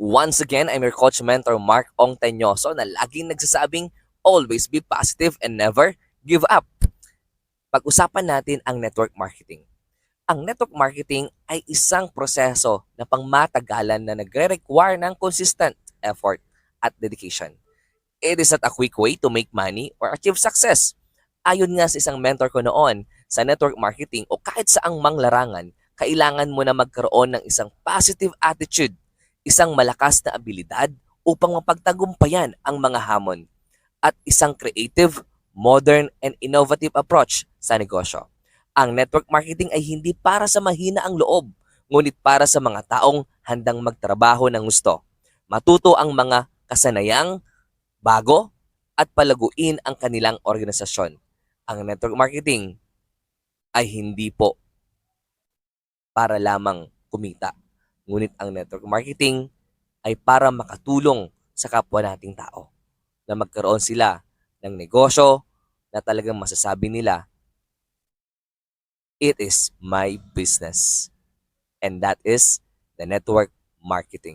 Once again, I'm your coach mentor Mark Ong Teñoso na laging nagsasabing always be positive and never give up. Pag-usapan natin ang network marketing. Ang network marketing ay isang proseso na pangmatagalan na nagre-require ng consistent effort at dedication. It is not a quick way to make money or achieve success. Ayon nga sa isang mentor ko noon, sa network marketing o kahit saang manglarangan, kailangan mo na magkaroon ng isang positive attitude, isang malakas na abilidad upang mapagtagumpayan ang mga hamon, at isang creative, modern, and innovative approach sa negosyo. Ang network marketing ay hindi para sa mahina ang loob, ngunit para sa mga taong handang magtrabaho ng gusto. Matuto ang mga kasanayang bago at palaguin ang kanilang organisasyon. Ang network marketing ay hindi po para lamang kumita. Ngunit ang network marketing ay para makatulong sa kapwa nating tao na magkaroon sila ng negosyo na talagang masasabi nila, it is my business. And that is the network marketing.